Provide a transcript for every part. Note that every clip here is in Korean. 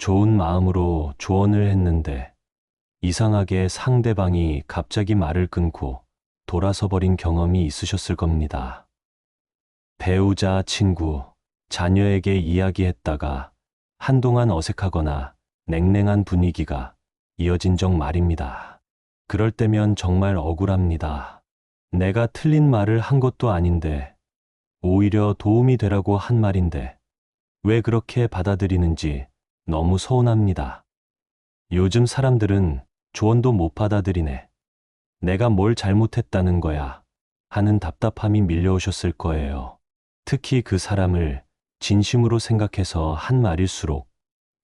좋은 마음으로 조언을 했는데 이상하게 상대방이 갑자기 말을 끊고 돌아서 버린 경험이 있으셨을 겁니다. 배우자, 친구, 자녀에게 이야기했다가 한동안 어색하거나 냉랭한 분위기가 이어진 적 말입니다. 그럴 때면 정말 억울합니다. 내가 틀린 말을 한 것도 아닌데, 오히려 도움이 되라고 한 말인데, 왜 그렇게 받아들이는지 너무 서운합니다. 요즘 사람들은 조언도 못 받아들이네. 내가 뭘 잘못했다는 거야 하는 답답함이 밀려오셨을 거예요. 특히 그 사람을 진심으로 생각해서 한 말일수록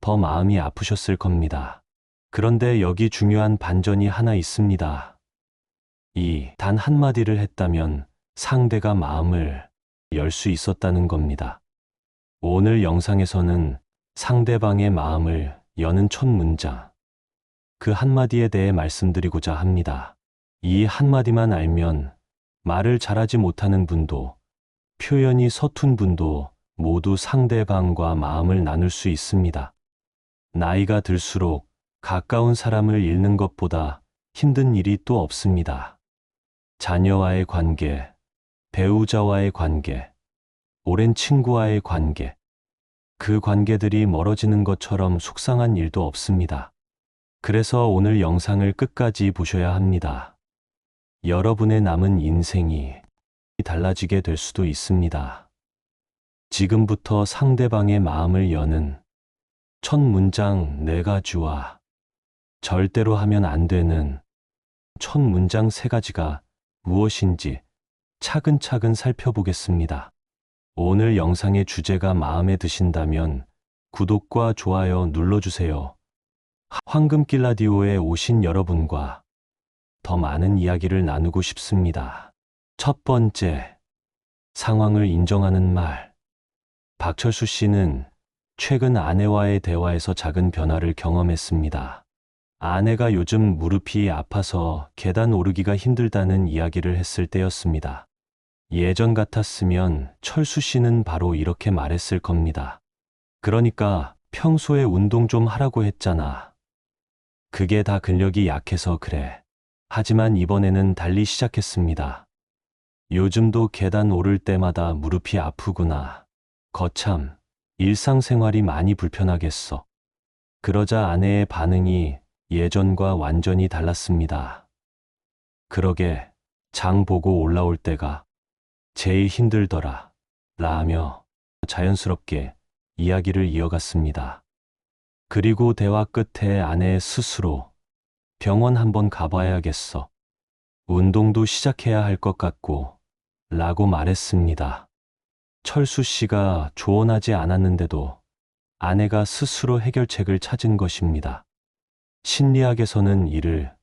더 마음이 아프셨을 겁니다. 그런데 여기 중요한 반전이 하나 있습니다. 이 단 한마디를 했다면 상대가 마음을 열 수 있었다는 겁니다. 오늘 영상에서는 상대방의 마음을 여는 첫 문장, 그 한마디에 대해 말씀드리고자 합니다. 이 한마디만 알면 말을 잘하지 못하는 분도, 표현이 서툰 분도 모두 상대방과 마음을 나눌 수 있습니다. 나이가 들수록 가까운 사람을 잃는 것보다 힘든 일이 또 없습니다. 자녀와의 관계, 배우자와의 관계, 오랜 친구와의 관계, 그 관계들이 멀어지는 것처럼 속상한 일도 없습니다. 그래서 오늘 영상을 끝까지 보셔야 합니다. 여러분의 남은 인생이 달라지게 될 수도 있습니다. 지금부터 상대방의 마음을 여는 첫 문장 4가지와 절대로 하면 안 되는 첫 문장 3가지가 무엇인지 차근차근 살펴보겠습니다. 오늘 영상의 주제가 마음에 드신다면 구독과 좋아요 눌러주세요. 황금길 라디오에 오신 여러분과 더 많은 이야기를 나누고 싶습니다. 첫 번째, 상황을 인정하는 말. 박철수 씨는 최근 아내와의 대화에서 작은 변화를 경험했습니다. 아내가 요즘 무릎이 아파서 계단 오르기가 힘들다는 이야기를 했을 때였습니다. 예전 같았으면 철수 씨는 바로 이렇게 말했을 겁니다. 그러니까 평소에 운동 좀 하라고 했잖아. 그게 다 근력이 약해서 그래. 하지만 이번에는 달리 시작했습니다. 요즘도 계단 오를 때마다 무릎이 아프구나. 거참, 일상생활이 많이 불편하겠어. 그러자 아내의 반응이 예전과 완전히 달랐습니다. 그러게, 장 보고 올라올 때가 제일 힘들더라, 라며 자연스럽게 이야기를 이어갔습니다. 그리고 대화 끝에 아내 스스로 병원 한번 가봐야겠어. 운동도 시작해야 할 것 같고, 라고 말했습니다. 철수 씨가 조언하지 않았는데도 아내가 스스로 해결책을 찾은 것입니다. 심리학에서는 이를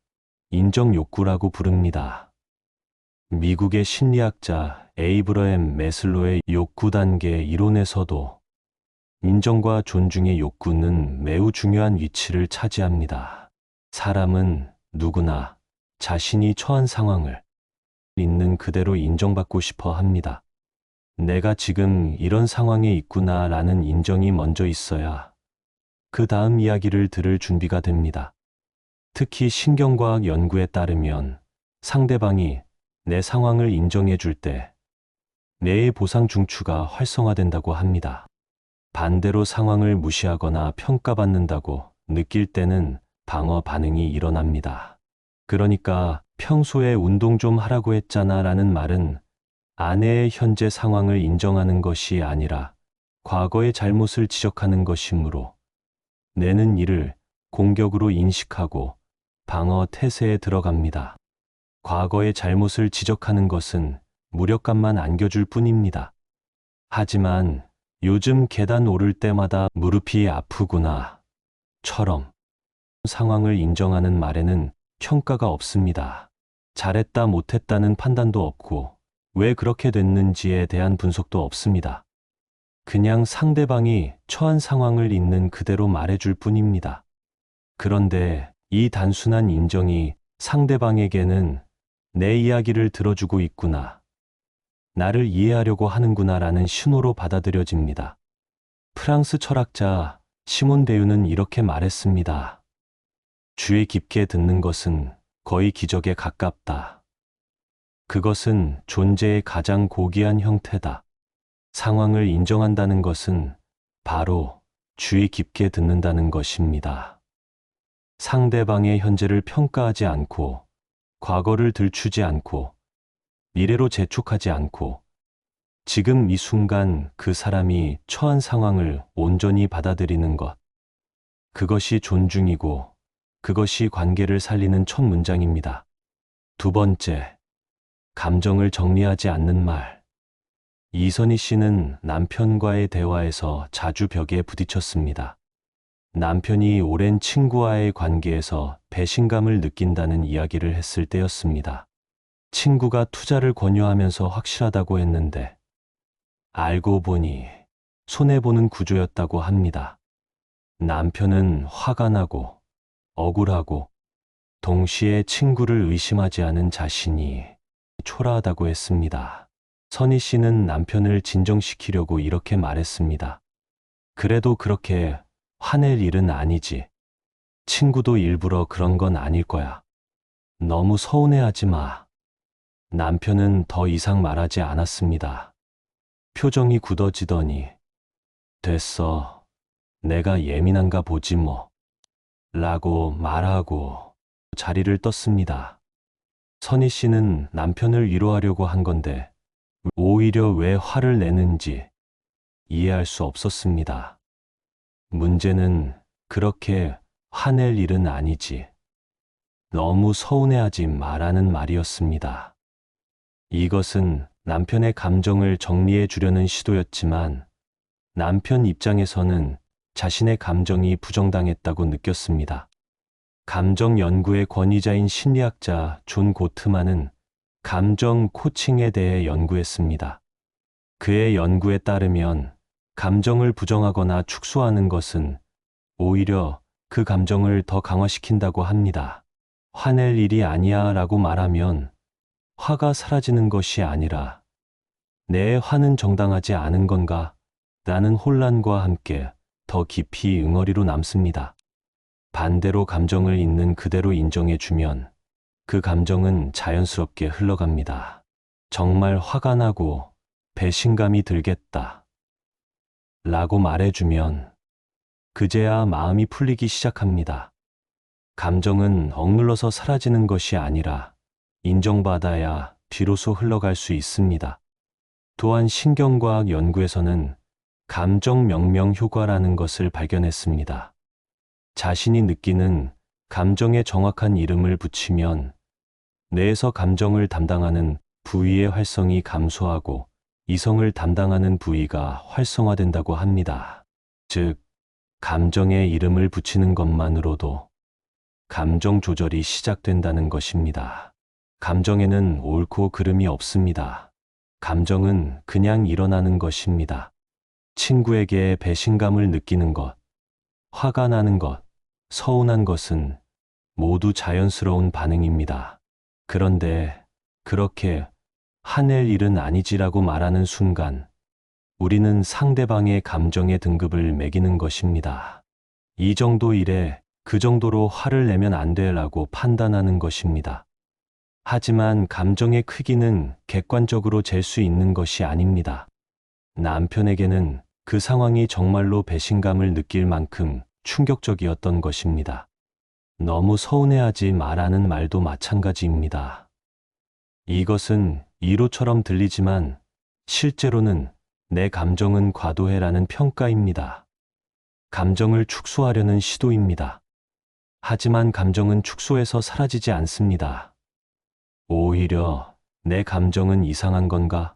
인정 욕구라고 부릅니다. 미국의 심리학자 에이브러햄 매슬로의 욕구 단계 이론에서도 인정과 존중의 욕구는 매우 중요한 위치를 차지합니다. 사람은 누구나 자신이 처한 상황을 있는 그대로 인정받고 싶어 합니다. 내가 지금 이런 상황에 있구나 라는 인정이 먼저 있어야 그 다음 이야기를 들을 준비가 됩니다. 특히 신경과학 연구에 따르면 상대방이 내 상황을 인정해 줄 때 뇌의 보상 중추가 활성화된다고 합니다. 반대로 상황을 무시하거나 평가받는다고 느낄 때는 방어 반응이 일어납니다. 그러니까 평소에 운동 좀 하라고 했잖아 라는 말은 아내의 현재 상황을 인정하는 것이 아니라 과거의 잘못을 지적하는 것이므로 뇌는 이를 공격으로 인식하고 방어 태세에 들어갑니다. 과거의 잘못을 지적하는 것은 무력감만 안겨줄 뿐입니다. 하지만 요즘 계단 오를 때마다 무릎이 아프구나 처럼 상황을 인정하는 말에는 평가가 없습니다. 잘했다 못했다는 판단도 없고 왜 그렇게 됐는지에 대한 분석도 없습니다. 그냥 상대방이 처한 상황을 있는 그대로 말해줄 뿐입니다. 그런데 이 단순한 인정이 상대방에게는 내 이야기를 들어주고 있구나, 나를 이해하려고 하는구나 라는 신호로 받아들여집니다. 프랑스 철학자 시몬 베유는 이렇게 말했습니다. 주의 깊게 듣는 것은 거의 기적에 가깝다. 그것은 존재의 가장 고귀한 형태다. 상황을 인정한다는 것은 바로 주의 깊게 듣는다는 것입니다. 상대방의 현재를 평가하지 않고, 과거를 들추지 않고, 미래로 재촉하지 않고, 지금 이 순간 그 사람이 처한 상황을 온전히 받아들이는 것. 그것이 존중이고, 그것이 관계를 살리는 첫 문장입니다. 두 번째, 감정을 정리하지 않는 말. 이선희 씨는 남편과의 대화에서 자주 벽에 부딪혔습니다. 남편이 오랜 친구와의 관계에서 배신감을 느낀다는 이야기를 했을 때였습니다. 친구가 투자를 권유하면서 확실하다고 했는데, 알고 보니 손해보는 구조였다고 합니다. 남편은 화가 나고 억울하고 동시에 친구를 의심하지 않은 자신이 초라하다고 했습니다. 선희 씨는 남편을 진정시키려고 이렇게 말했습니다. 그래도 그렇게 화낼 일은 아니지. 친구도 일부러 그런 건 아닐 거야. 너무 서운해하지 마. 남편은 더 이상 말하지 않았습니다. 표정이 굳어지더니 됐어. 내가 예민한가 보지 뭐. 라고 말하고 자리를 떴습니다. 선희 씨는 남편을 위로하려고 한 건데 오히려 왜 화를 내는지 이해할 수 없었습니다. 문제는 그렇게 화낼 일은 아니지. 너무 서운해하지 마라는 말이었습니다. 이것은 남편의 감정을 정리해 주려는 시도였지만 남편 입장에서는 자신의 감정이 부정당했다고 느꼈습니다. 감정 연구의 권위자인 심리학자 존 고트만은 감정 코칭에 대해 연구했습니다. 그의 연구에 따르면 감정을 부정하거나 축소하는 것은 오히려 그 감정을 더 강화시킨다고 합니다. 화낼 일이 아니야 라고 말하면 화가 사라지는 것이 아니라 내 화는 정당하지 않은 건가? 라는 혼란과 함께 더 깊이 응어리로 남습니다. 반대로 감정을 있는 그대로 인정해 주면 그 감정은 자연스럽게 흘러갑니다. 정말 화가 나고 배신감이 들겠다. 라고 말해주면 그제야 마음이 풀리기 시작합니다. 감정은 억눌러서 사라지는 것이 아니라 인정받아야 비로소 흘러갈 수 있습니다. 또한 신경과학 연구에서는 감정 명명 효과라는 것을 발견했습니다. 자신이 느끼는 감정에 정확한 이름을 붙이면 뇌에서 감정을 담당하는 부위의 활성이 감소하고 이성을 담당하는 부위가 활성화된다고 합니다. 즉, 감정에 이름을 붙이는 것만으로도 감정 조절이 시작된다는 것입니다. 감정에는 옳고 그름이 없습니다. 감정은 그냥 일어나는 것입니다. 친구에게 배신감을 느끼는 것, 화가 나는 것, 서운한 것은 모두 자연스러운 반응입니다. 그런데 그렇게 화낼 일은 아니지라고 말하는 순간 우리는 상대방의 감정의 등급을 매기는 것입니다. 이 정도 일에 그 정도로 화를 내면 안 돼라고 판단하는 것입니다. 하지만 감정의 크기는 객관적으로 잴 수 있는 것이 아닙니다. 남편에게는 그 상황이 정말로 배신감을 느낄 만큼 충격적이었던 것입니다. 너무 서운해하지 마라는 말도 마찬가지입니다. 이것은 위로처럼 들리지만 실제로는 내 감정은 과도해라는 평가입니다. 감정을 축소하려는 시도입니다. 하지만 감정은 축소해서 사라지지 않습니다. 오히려 내 감정은 이상한 건가?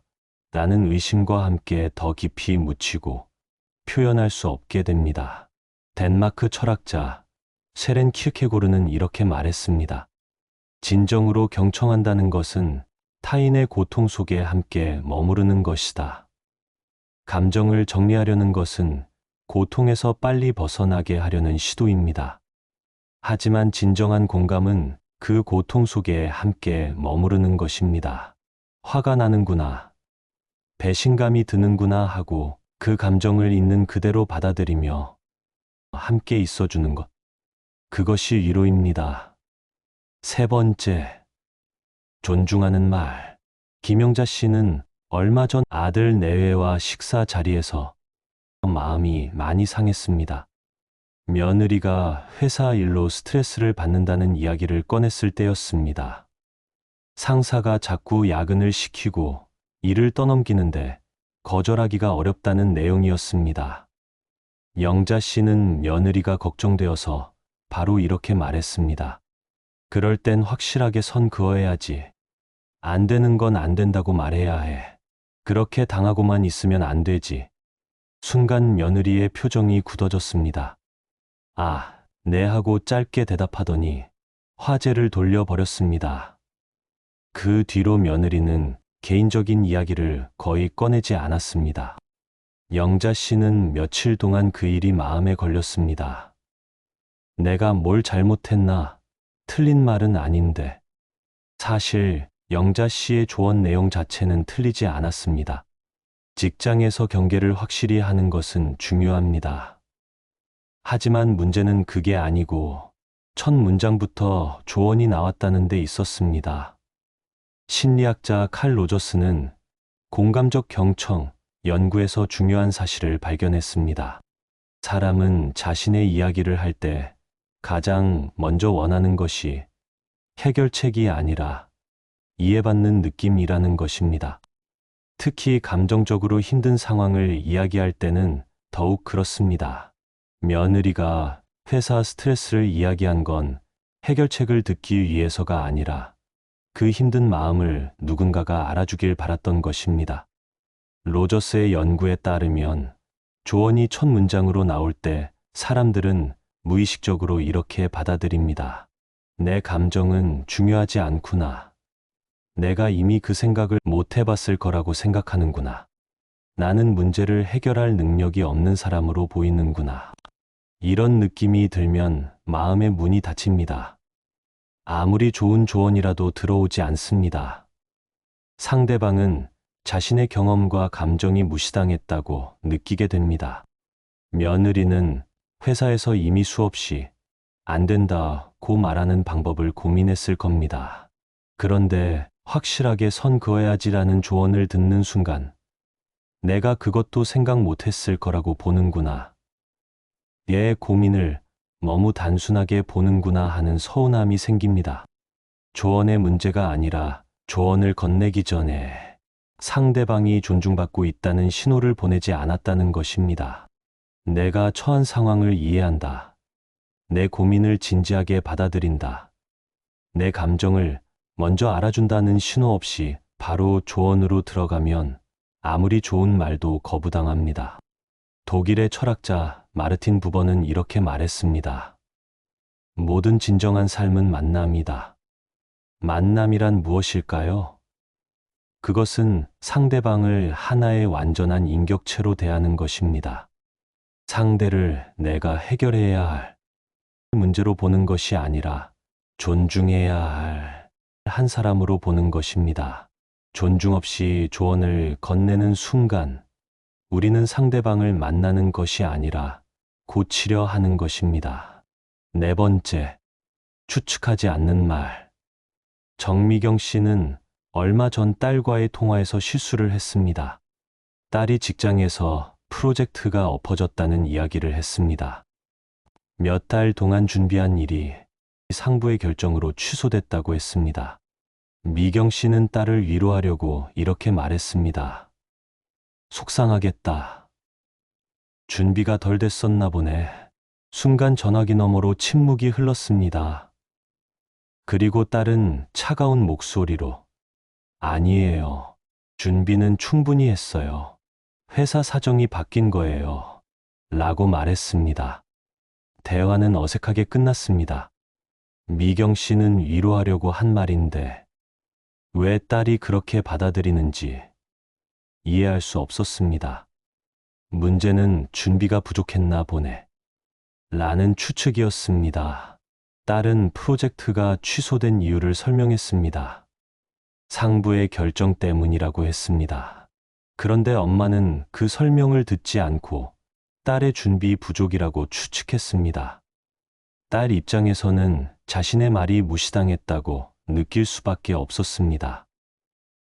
라는 의심과 함께 더 깊이 묻히고 표현할 수 없게 됩니다. 덴마크 철학자 세렌 키르케고르는 이렇게 말했습니다. 진정으로 경청한다는 것은 타인의 고통 속에 함께 머무르는 것이다. 감정을 정리하려는 것은 고통에서 빨리 벗어나게 하려는 시도입니다. 하지만 진정한 공감은 그 고통 속에 함께 머무르는 것입니다. 화가 나는구나, 배신감이 드는구나 하고 그 감정을 있는 그대로 받아들이며 함께 있어주는 것. 그것이 위로입니다. 세 번째, 존중하는 말. 김영자 씨는 얼마 전 아들 내외와 식사 자리에서 마음이 많이 상했습니다. 며느리가 회사 일로 스트레스를 받는다는 이야기를 꺼냈을 때였습니다. 상사가 자꾸 야근을 시키고 일을 떠넘기는데 거절하기가 어렵다는 내용이었습니다. 영자 씨는 며느리가 걱정되어서 바로 이렇게 말했습니다. 그럴 땐 확실하게 선 그어야지. 안 되는 건 안 된다고 말해야 해. 그렇게 당하고만 있으면 안 되지. 순간 며느리의 표정이 굳어졌습니다. 아, 네 하고 짧게 대답하더니 화제를 돌려버렸습니다. 그 뒤로 며느리는 개인적인 이야기를 거의 꺼내지 않았습니다. 영자 씨는 며칠 동안 그 일이 마음에 걸렸습니다. 내가 뭘 잘못했나? 틀린 말은 아닌데. 사실 영자 씨의 조언 내용 자체는 틀리지 않았습니다. 직장에서 경계를 확실히 하는 것은 중요합니다. 하지만 문제는 그게 아니고 첫 문장부터 조언이 나왔다는 데 있었습니다. 심리학자 칼 로저스는 공감적 경청 연구에서 중요한 사실을 발견했습니다. 사람은 자신의 이야기를 할 때 가장 먼저 원하는 것이 해결책이 아니라 이해받는 느낌이라는 것입니다. 특히 감정적으로 힘든 상황을 이야기할 때는 더욱 그렇습니다. 며느리가 회사 스트레스를 이야기한 건 해결책을 듣기 위해서가 아니라 그 힘든 마음을 누군가가 알아주길 바랐던 것입니다. 로저스의 연구에 따르면 조언이 첫 문장으로 나올 때 사람들은 무의식적으로 이렇게 받아들입니다. 내 감정은 중요하지 않구나. 내가 이미 그 생각을 못 해봤을 거라고 생각하는구나. 나는 문제를 해결할 능력이 없는 사람으로 보이는구나. 이런 느낌이 들면 마음의 문이 닫힙니다. 아무리 좋은 조언이라도 들어오지 않습니다. 상대방은 자신의 경험과 감정이 무시당했다고 느끼게 됩니다. 며느리는 회사에서 이미 수없이 안 된다고 말하는 방법을 고민했을 겁니다. 그런데 확실하게 선 그어야지라는 조언을 듣는 순간 내가 그것도 생각 못했을 거라고 보는구나. 얘의 고민을 너무 단순하게 보는구나 하는 서운함이 생깁니다. 조언의 문제가 아니라 조언을 건네기 전에 상대방이 존중받고 있다는 신호를 보내지 않았다는 것입니다. 내가 처한 상황을 이해한다. 내 고민을 진지하게 받아들인다. 내 감정을 먼저 알아준다는 신호 없이 바로 조언으로 들어가면 아무리 좋은 말도 거부당합니다. 독일의 철학자 마르틴 부버는 이렇게 말했습니다. 모든 진정한 삶은 만남이다. 만남이란 무엇일까요? 그것은 상대방을 하나의 완전한 인격체로 대하는 것입니다. 상대를 내가 해결해야 할 문제로 보는 것이 아니라 존중해야 할 한 사람으로 보는 것입니다. 존중 없이 조언을 건네는 순간 우리는 상대방을 만나는 것이 아니라 고치려 하는 것입니다. 네 번째, 추측하지 않는 말. 정미경 씨는 얼마 전 딸과의 통화에서 실수를 했습니다. 딸이 직장에서 프로젝트가 엎어졌다는 이야기를 했습니다. 몇 달 동안 준비한 일이 상부의 결정으로 취소됐다고 했습니다. 미경 씨는 딸을 위로하려고 이렇게 말했습니다. 속상하겠다. 준비가 덜 됐었나 보네. 순간 전화기 너머로 침묵이 흘렀습니다. 그리고 딸은 차가운 목소리로 아니에요. 준비는 충분히 했어요. 회사 사정이 바뀐 거예요. 라고 말했습니다. 대화는 어색하게 끝났습니다. 미경 씨는 위로하려고 한 말인데 왜 딸이 그렇게 받아들이는지 이해할 수 없었습니다. 문제는 준비가 부족했나 보네. 라는 추측이었습니다. 딸은 프로젝트가 취소된 이유를 설명했습니다. 상부의 결정 때문이라고 했습니다. 그런데 엄마는 그 설명을 듣지 않고 딸의 준비 부족이라고 추측했습니다. 딸 입장에서는 자신의 말이 무시당했다고 느낄 수밖에 없었습니다.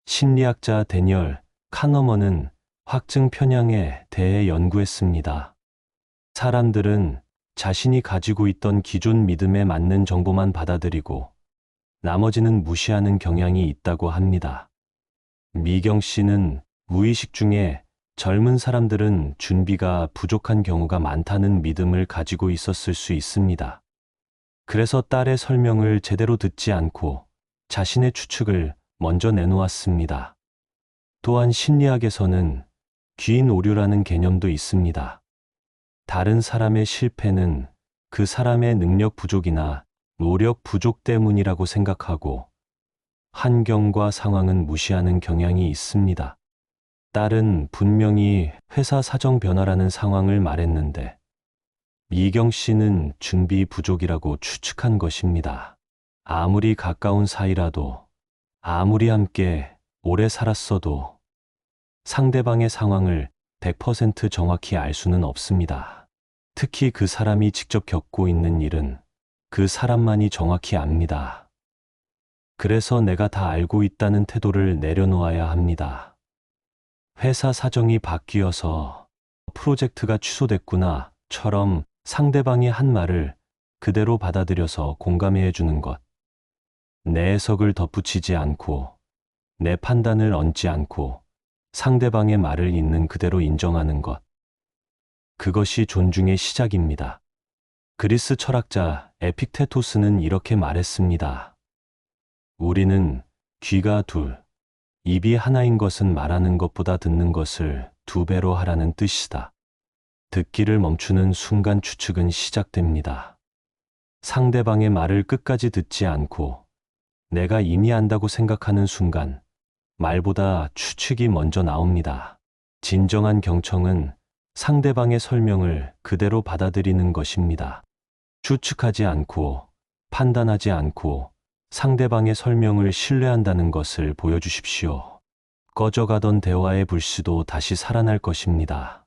심리학자 데니얼 카너먼은 확증 편향에 대해 연구했습니다. 사람들은 자신이 가지고 있던 기존 믿음에 맞는 정보만 받아들이고 나머지는 무시하는 경향이 있다고 합니다. 미경 씨는 무의식 중에 젊은 사람들은 준비가 부족한 경우가 많다는 믿음을 가지고 있었을 수 있습니다. 그래서 딸의 설명을 제대로 듣지 않고 자신의 추측을 먼저 내놓았습니다. 또한 심리학에서는 귀인 오류라는 개념도 있습니다. 다른 사람의 실패는 그 사람의 능력 부족이나 노력 부족 때문이라고 생각하고 환경과 상황은 무시하는 경향이 있습니다. 딸은 분명히 회사 사정 변화라는 상황을 말했는데 미경 씨는 준비 부족이라고 추측한 것입니다. 아무리 가까운 사이라도, 아무리 함께 오래 살았어도 상대방의 상황을 100% 정확히 알 수는 없습니다. 특히 그 사람이 직접 겪고 있는 일은 그 사람만이 정확히 압니다. 그래서 내가 다 알고 있다는 태도를 내려놓아야 합니다. 회사 사정이 바뀌어서 프로젝트가 취소됐구나처럼 상대방이 한 말을 그대로 받아들여서 공감해 주는 것. 내 해석을 덧붙이지 않고, 내 판단을 얹지 않고 상대방의 말을 있는 그대로 인정하는 것. 그것이 존중의 시작입니다. 그리스 철학자 에픽테토스는 이렇게 말했습니다. 우리는 귀가 둘, 입이 하나인 것은 말하는 것보다 듣는 것을 2배로 하라는 뜻이다. 듣기를 멈추는 순간 추측은 시작됩니다. 상대방의 말을 끝까지 듣지 않고 내가 이미 안다고 생각하는 순간 말보다 추측이 먼저 나옵니다. 진정한 경청은 상대방의 설명을 그대로 받아들이는 것입니다. 추측하지 않고 판단하지 않고 상대방의 설명을 신뢰한다는 것을 보여주십시오. 꺼져가던 대화의 불씨도 다시 살아날 것입니다.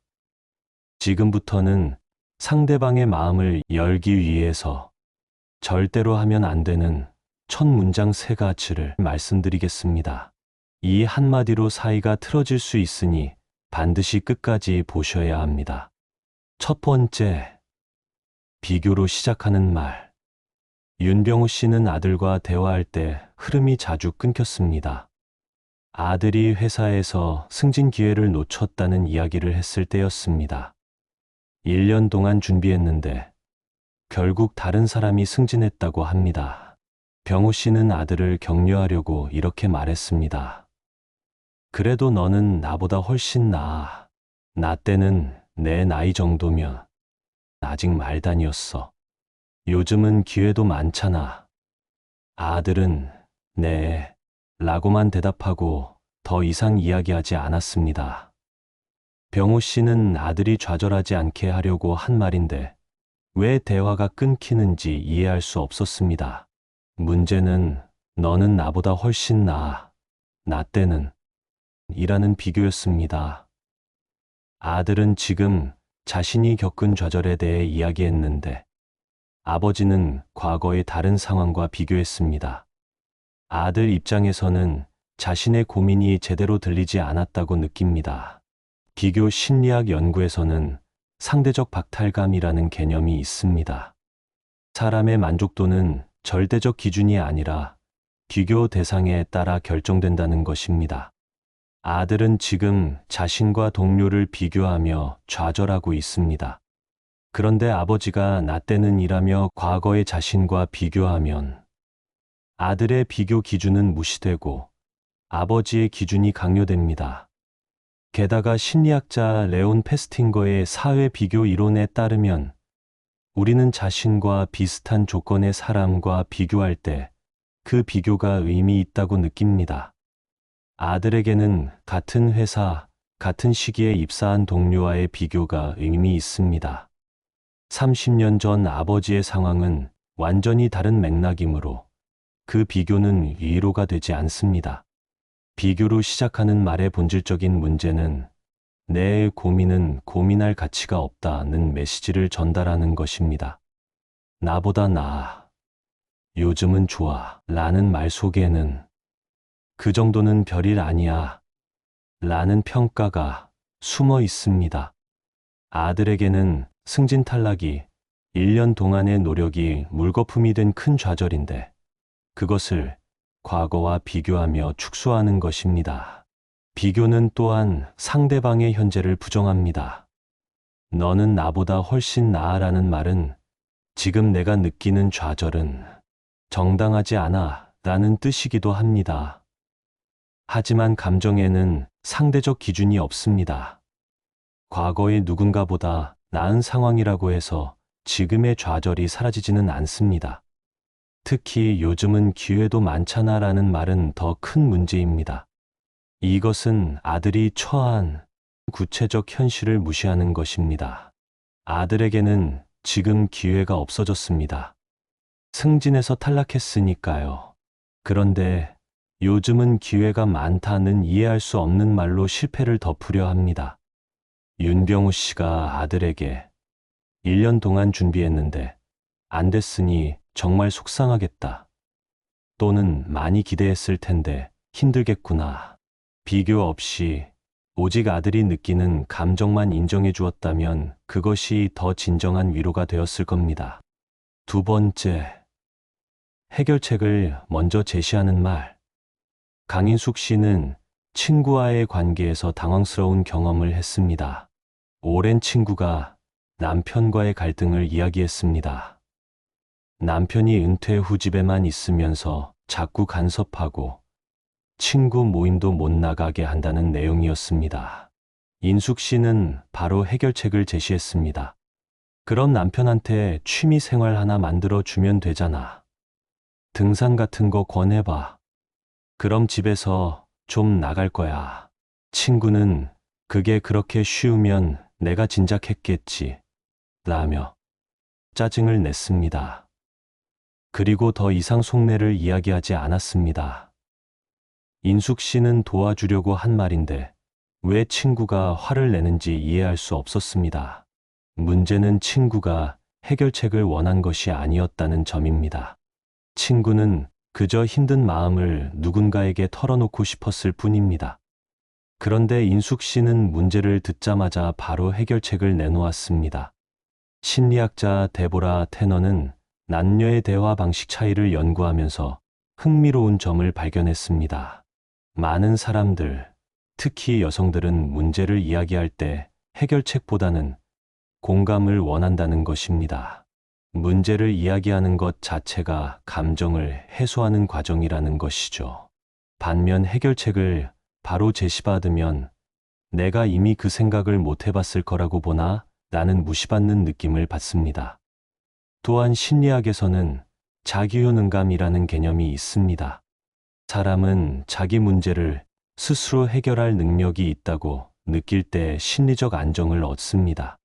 지금부터는 상대방의 마음을 열기 위해서 절대로 하면 안 되는 첫 문장 3가지를 말씀드리겠습니다. 이 한마디로 사이가 틀어질 수 있으니 반드시 끝까지 보셔야 합니다. 첫 번째, 비교로 시작하는 말. 윤병우 씨는 아들과 대화할 때 흐름이 자주 끊겼습니다. 아들이 회사에서 승진 기회를 놓쳤다는 이야기를 했을 때였습니다. 1년 동안 준비했는데 결국 다른 사람이 승진했다고 합니다. 병우 씨는 아들을 격려하려고 이렇게 말했습니다. 그래도 너는 나보다 훨씬 나아. 나 때는 내 나이 정도면 아직 말단이었어. 요즘은 기회도 많잖아. 아들은 네, 라고만 대답하고 더 이상 이야기하지 않았습니다. 병우 씨는 아들이 좌절하지 않게 하려고 한 말인데 왜 대화가 끊기는지 이해할 수 없었습니다. 문제는 너는 나보다 훨씬 나아. 나 때는 이라는 비교였습니다. 아들은 지금 자신이 겪은 좌절에 대해 이야기했는데 아버지는 과거의 다른 상황과 비교했습니다. 아들 입장에서는 자신의 고민이 제대로 들리지 않았다고 느낍니다. 비교 심리학 연구에서는 상대적 박탈감이라는 개념이 있습니다. 사람의 만족도는 절대적 기준이 아니라 비교 대상에 따라 결정된다는 것입니다. 아들은 지금 자신과 동료를 비교하며 좌절하고 있습니다. 그런데 아버지가 나 때는 이라며 과거의 자신과 비교하면 아들의 비교 기준은 무시되고 아버지의 기준이 강요됩니다. 게다가 심리학자 레온 페스팅거의 사회 비교 이론에 따르면 우리는 자신과 비슷한 조건의 사람과 비교할 때 그 비교가 의미 있다고 느낍니다. 아들에게는 같은 회사, 같은 시기에 입사한 동료와의 비교가 의미 있습니다. 30년 전 아버지의 상황은 완전히 다른 맥락이므로 그 비교는 위로가 되지 않습니다. 비교로 시작하는 말의 본질적인 문제는 내 고민은 고민할 가치가 없다는 메시지를 전달하는 것입니다. 나보다 나아. 요즘은 좋아. 라는 말 속에는 그 정도는 별일 아니야. 라는 평가가 숨어 있습니다. 아들에게는 승진 탈락이 1년 동안의 노력이 물거품이 된 큰 좌절인데 그것을 과거와 비교하며 축소하는 것입니다. 비교는 또한 상대방의 현재를 부정합니다. 너는 나보다 훨씬 나아라는 말은 지금 내가 느끼는 좌절은 정당하지 않아 라는 뜻이기도 합니다. 하지만 감정에는 상대적 기준이 없습니다. 과거의 누군가보다 나은 상황이라고 해서 지금의 좌절이 사라지지는 않습니다. 특히 요즘은 기회도 많잖아 라는 말은 더 큰 문제입니다. 이것은 아들이 처한 구체적 현실을 무시하는 것입니다. 아들에게는 지금 기회가 없어졌습니다. 승진에서 탈락했으니까요. 그런데 요즘은 기회가 많다는 이해할 수 없는 말로 실패를 덮으려 합니다. 윤병우 씨가 아들에게 1년 동안 준비했는데 안 됐으니 정말 속상하겠다. 또는 많이 기대했을 텐데 힘들겠구나. 비교 없이 오직 아들이 느끼는 감정만 인정해 주었다면 그것이 더 진정한 위로가 되었을 겁니다. 두 번째, 해결책을 먼저 제시하는 말. 강인숙 씨는 친구와의 관계에서 당황스러운 경험을 했습니다. 오랜 친구가 남편과의 갈등을 이야기했습니다. 남편이 은퇴 후 집에만 있으면서 자꾸 간섭하고 친구 모임도 못 나가게 한다는 내용이었습니다. 인숙 씨는 바로 해결책을 제시했습니다. 그럼 남편한테 취미 생활 하나 만들어 주면 되잖아. 등산 같은 거 권해봐. 그럼 집에서 좀 나갈 거야. 친구는 그게 그렇게 쉬우면 내가 진작 했겠지. 라며 짜증을 냈습니다. 그리고 더 이상 속내를 이야기하지 않았습니다. 인숙 씨는 도와주려고 한 말인데 왜 친구가 화를 내는지 이해할 수 없었습니다. 문제는 친구가 해결책을 원한 것이 아니었다는 점입니다. 친구는 그저 힘든 마음을 누군가에게 털어놓고 싶었을 뿐입니다. 그런데 인숙 씨는 문제를 듣자마자 바로 해결책을 내놓았습니다. 심리학자 데보라 테너는 남녀의 대화 방식 차이를 연구하면서 흥미로운 점을 발견했습니다. 많은 사람들, 특히 여성들은 문제를 이야기할 때 해결책보다는 공감을 원한다는 것입니다. 문제를 이야기하는 것 자체가 감정을 해소하는 과정이라는 것이죠. 반면 해결책을 바로 제시받으면 내가 이미 그 생각을 못 해봤을 거라고 보나? 라는 무시받는 느낌을 받습니다. 또한 심리학에서는 자기효능감이라는 개념이 있습니다. 사람은 자기 문제를 스스로 해결할 능력이 있다고 느낄 때 심리적 안정을 얻습니다.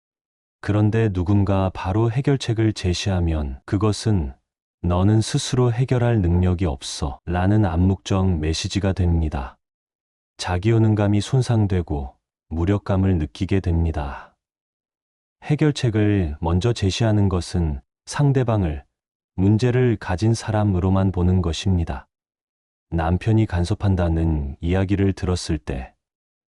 그런데 누군가 바로 해결책을 제시하면 그것은 너는 스스로 해결할 능력이 없어 라는 암묵적 메시지가 됩니다. 자기효능감이 손상되고 무력감을 느끼게 됩니다. 해결책을 먼저 제시하는 것은 상대방을 문제를 가진 사람으로만 보는 것입니다. 남편이 간섭한다는 이야기를 들었을 때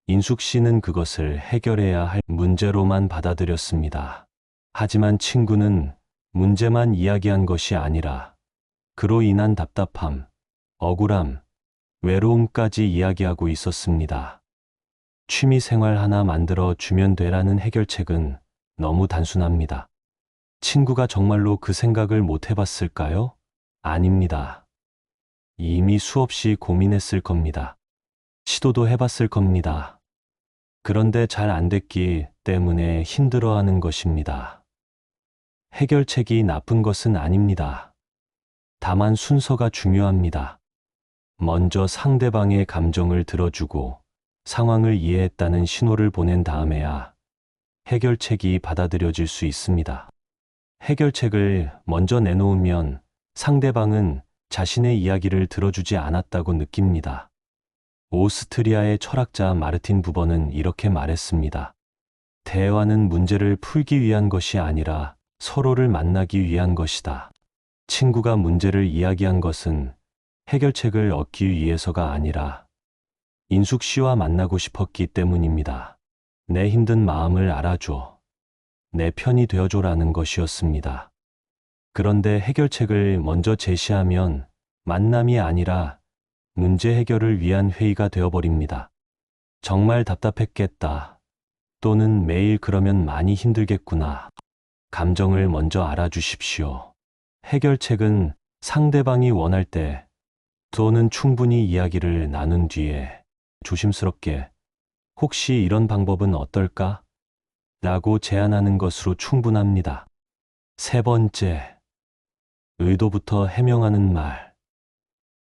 인숙 씨는 그것을 해결해야 할 문제로만 받아들였습니다. 하지만 친구는 문제만 이야기한 것이 아니라 그로 인한 답답함, 억울함, 외로움까지 이야기하고 있었습니다. 취미 생활 하나 만들어 주면 되라는 해결책은 너무 단순합니다. 친구가 정말로 그 생각을 못 해봤을까요? 아닙니다. 이미 수없이 고민했을 겁니다. 시도도 해봤을 겁니다. 그런데 잘 안 됐기 때문에 힘들어하는 것입니다. 해결책이 나쁜 것은 아닙니다. 다만 순서가 중요합니다. 먼저 상대방의 감정을 들어주고 상황을 이해했다는 신호를 보낸 다음에야 해결책이 받아들여질 수 있습니다. 해결책을 먼저 내놓으면 상대방은 자신의 이야기를 들어주지 않았다고 느낍니다. 오스트리아의 철학자 마르틴 부버는 이렇게 말했습니다. 대화는 문제를 풀기 위한 것이 아니라 서로를 만나기 위한 것이다. 친구가 문제를 이야기한 것은 해결책을 얻기 위해서가 아니라 인숙 씨와 만나고 싶었기 때문입니다. 내 힘든 마음을 알아줘. 내 편이 되어줘라는 것이었습니다. 그런데 해결책을 먼저 제시하면 만남이 아니라 문제 해결을 위한 회의가 되어버립니다. 정말 답답했겠다. 또는 매일 그러면 많이 힘들겠구나. 감정을 먼저 알아주십시오. 해결책은 상대방이 원할 때 또는 충분히 이야기를 나눈 뒤에 조심스럽게 혹시 이런 방법은 어떨까? 라고 제안하는 것으로 충분합니다. 세 번째, 의도부터 해명하는 말.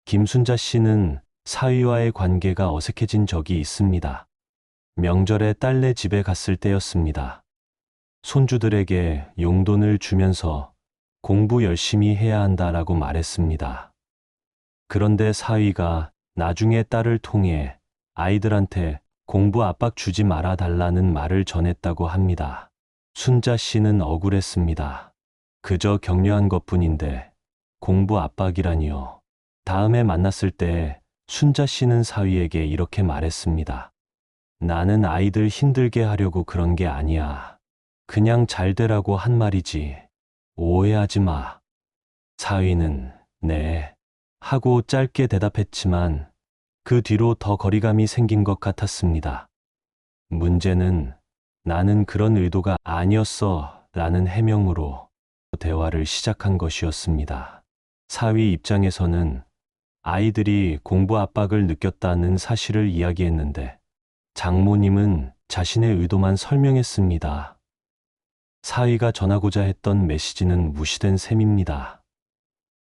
김순자 씨는 사위와의 관계가 어색해진 적이 있습니다. 명절에 딸네 집에 갔을 때였습니다. 손주들에게 용돈을 주면서 공부 열심히 해야 한다라고 말했습니다. 그런데 사위가 나중에 딸을 통해 아이들한테 공부 압박 주지 말아 달라는 말을 전했다고 합니다. 순자 씨는 억울했습니다. 그저 격려한 것뿐인데 공부 압박이라니요. 다음에 만났을 때 순자 씨는 사위에게 이렇게 말했습니다. 나는 아이들 힘들게 하려고 그런 게 아니야. 그냥 잘 되라고 한 말이지. 오해하지 마. 사위는 네 하고 짧게 대답했지만 그 뒤로 더 거리감이 생긴 것 같았습니다. 문제는 나는 그런 의도가 아니었어 라는 해명으로 대화를 시작한 것이었습니다. 사위 입장에서는 아이들이 공부 압박을 느꼈다는 사실을 이야기했는데 장모님은 자신의 의도만 설명했습니다. 사위가 전하고자 했던 메시지는 무시된 셈입니다.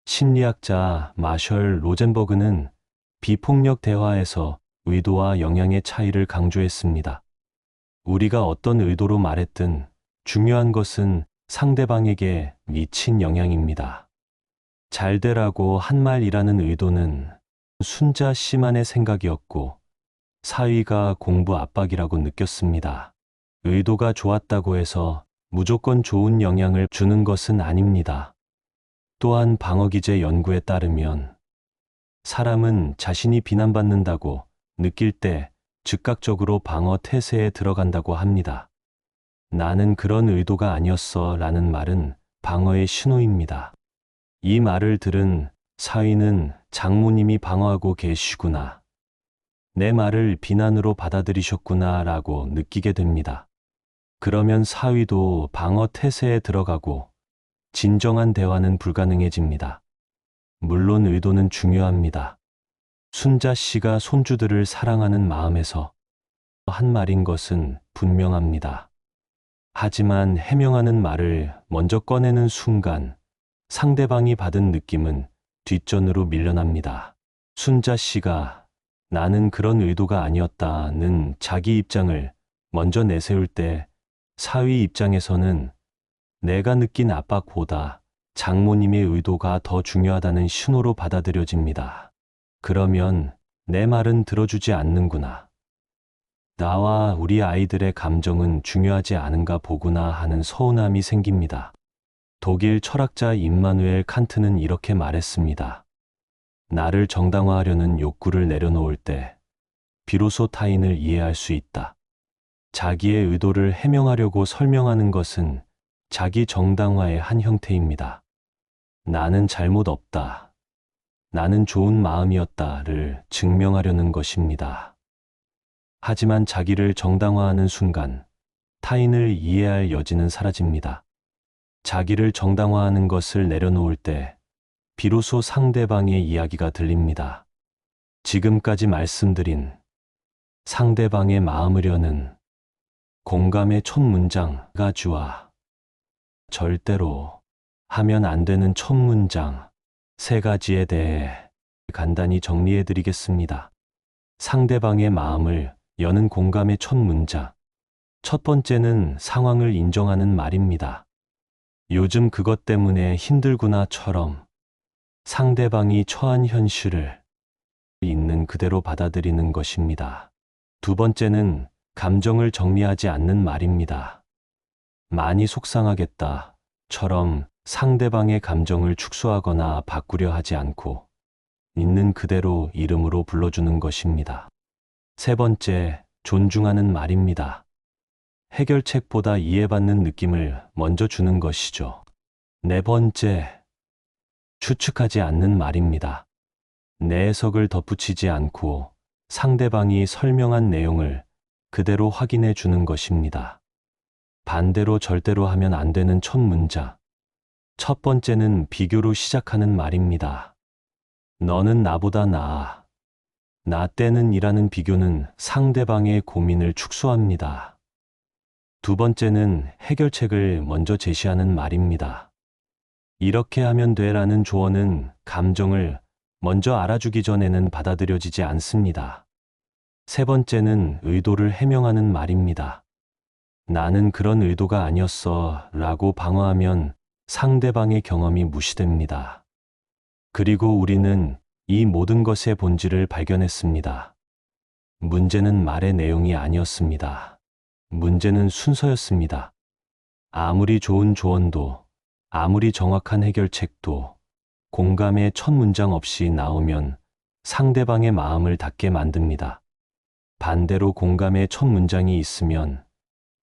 심리학자 마셜 로젠버그는 비폭력 대화에서 의도와 영향의 차이를 강조했습니다. 우리가 어떤 의도로 말했든 중요한 것은 상대방에게 미친 영향입니다. 잘 되라고 한 말이라는 의도는 순자 씨만의 생각이었고 사위가 공부 압박이라고 느꼈습니다. 의도가 좋았다고 해서 무조건 좋은 영향을 주는 것은 아닙니다. 또한 방어기제 연구에 따르면 사람은 자신이 비난받는다고 느낄 때 즉각적으로 방어 태세에 들어간다고 합니다. 나는 그런 의도가 아니었어 라는 말은 방어의 신호입니다. 이 말을 들은 사위는 장모님이 방어하고 계시구나. 내 말을 비난으로 받아들이셨구나 라고 느끼게 됩니다. 그러면 사위도 방어 태세에 들어가고 진정한 대화는 불가능해집니다. 물론 의도는 중요합니다. 순자 씨가 손주들을 사랑하는 마음에서 한 말인 것은 분명합니다. 하지만 해명하는 말을 먼저 꺼내는 순간 상대방이 받은 느낌은 뒷전으로 밀려납니다. 순자 씨가 나는 그런 의도가 아니었다는 자기 입장을 먼저 내세울 때 사위 입장에서는 내가 느낀 압박보다 장모님의 의도가 더 중요하다는 신호로 받아들여집니다. 그러면 내 말은 들어주지 않는구나. 나와 우리 아이들의 감정은 중요하지 않은가 보구나 하는 서운함이 생깁니다. 독일 철학자 임마누엘 칸트는 이렇게 말했습니다. 나를 정당화하려는 욕구를 내려놓을 때 비로소 타인을 이해할 수 있다. 자기의 의도를 해명하려고 설명하는 것은 자기 정당화의 한 형태입니다. 나는 잘못 없다. 나는 좋은 마음이었다를 증명하려는 것입니다. 하지만 자기를 정당화하는 순간 타인을 이해할 여지는 사라집니다. 자기를 정당화하는 것을 내려놓을 때 비로소 상대방의 이야기가 들립니다. 지금까지 말씀드린 상대방의 마음을 여는 공감의 첫 문장가 주와 절대로 하면 안 되는 첫 문장 세 가지에 대해 간단히 정리해 드리겠습니다. 상대방의 마음을 여는 공감의 첫 문장. 첫 번째는 상황을 인정하는 말입니다. 요즘 그것 때문에 힘들구나처럼 상대방이 처한 현실을 있는 그대로 받아들이는 것입니다. 두 번째는 감정을 정리하지 않는 말입니다. 많이 속상하겠다처럼 상대방의 감정을 축소하거나 바꾸려 하지 않고 있는 그대로 이름으로 불러주는 것입니다. 세 번째, 존중하는 말입니다. 해결책보다 이해받는 느낌을 먼저 주는 것이죠. 네 번째, 추측하지 않는 말입니다. 내 해석을 덧붙이지 않고 상대방이 설명한 내용을 그대로 확인해 주는 것입니다. 반대로 절대로 하면 안 되는 첫 문장. 첫 번째는 비교로 시작하는 말입니다. 너는 나보다 나아. 나 때는 이라는 비교는 상대방의 고민을 축소합니다. 두 번째는 해결책을 먼저 제시하는 말입니다. 이렇게 하면 돼라는 조언은 감정을 먼저 알아주기 전에는 받아들여지지 않습니다. 세 번째는 의도를 해명하는 말입니다. 나는 그런 의도가 아니었어 라고 방어하면 상대방의 경험이 무시됩니다. 그리고 우리는 이 모든 것의 본질을 발견했습니다. 문제는 말의 내용이 아니었습니다. 문제는 순서였습니다. 아무리 좋은 조언도, 아무리 정확한 해결책도 공감의 첫 문장 없이 나오면 상대방의 마음을 닫게 만듭니다. 반대로 공감의 첫 문장이 있으면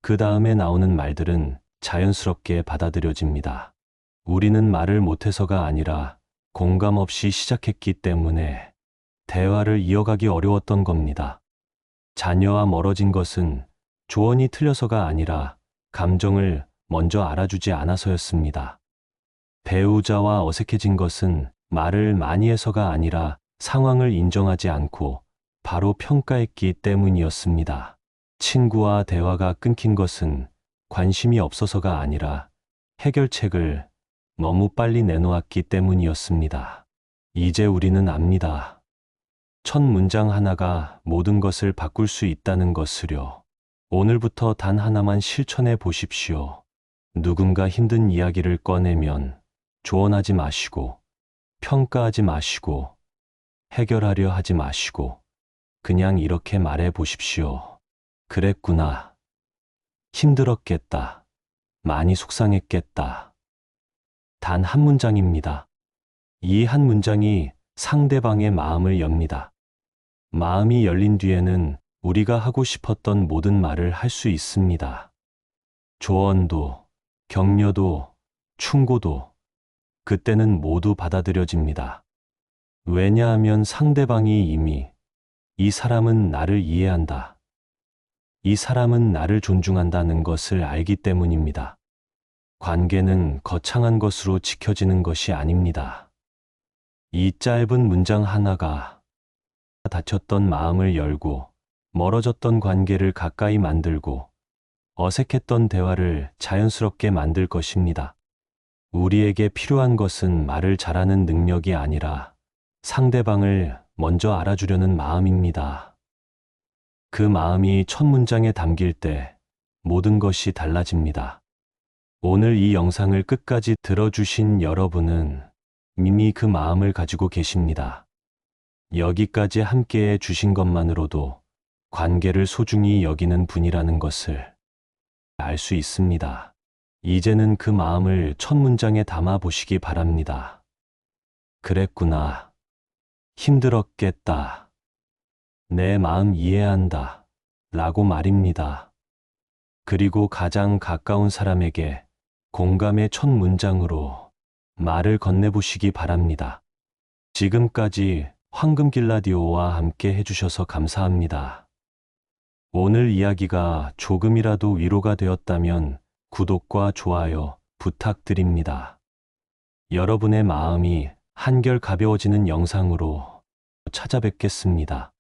그 다음에 나오는 말들은 자연스럽게 받아들여집니다. 우리는 말을 못해서가 아니라 공감 없이 시작했기 때문에 대화를 이어가기 어려웠던 겁니다. 자녀와 멀어진 것은 조언이 틀려서가 아니라 감정을 먼저 알아주지 않아서였습니다. 배우자와 어색해진 것은 말을 많이 해서가 아니라 상황을 인정하지 않고 바로 평가했기 때문이었습니다. 친구와 대화가 끊긴 것은 관심이 없어서가 아니라 해결책을 너무 빨리 내놓았기 때문이었습니다. 이제 우리는 압니다. 첫 문장 하나가 모든 것을 바꿀 수 있다는 것을요. 오늘부터 단 하나만 실천해 보십시오. 누군가 힘든 이야기를 꺼내면 조언하지 마시고, 평가하지 마시고, 해결하려 하지 마시고, 그냥 이렇게 말해 보십시오. 그랬구나. 힘들었겠다. 많이 속상했겠다. 단 한 문장입니다. 이 한 문장이 상대방의 마음을 엽니다. 마음이 열린 뒤에는 우리가 하고 싶었던 모든 말을 할 수 있습니다. 조언도, 격려도, 충고도 그때는 모두 받아들여집니다. 왜냐하면 상대방이 이미 이 사람은 나를 이해한다. 이 사람은 나를 존중한다는 것을 알기 때문입니다. 관계는 거창한 것으로 지켜지는 것이 아닙니다. 이 짧은 문장 하나가 닫혔던 마음을 열고 멀어졌던 관계를 가까이 만들고 어색했던 대화를 자연스럽게 만들 것입니다. 우리에게 필요한 것은 말을 잘하는 능력이 아니라 상대방을 먼저 알아주려는 마음입니다. 그 마음이 첫 문장에 담길 때 모든 것이 달라집니다. 오늘 이 영상을 끝까지 들어주신 여러분은 이미 그 마음을 가지고 계십니다. 여기까지 함께해 주신 것만으로도 관계를 소중히 여기는 분이라는 것을 알 수 있습니다. 이제는 그 마음을 첫 문장에 담아 보시기 바랍니다. 그랬구나. 힘들었겠다. 내 마음 이해한다. 라고 말입니다. 그리고 가장 가까운 사람에게 공감의 첫 문장으로 말을 건네보시기 바랍니다. 지금까지 황금길 라디오와 함께 해주셔서 감사합니다. 오늘 이야기가 조금이라도 위로가 되었다면 구독과 좋아요 부탁드립니다. 여러분의 마음이 한결 가벼워지는 영상으로 찾아뵙겠습니다.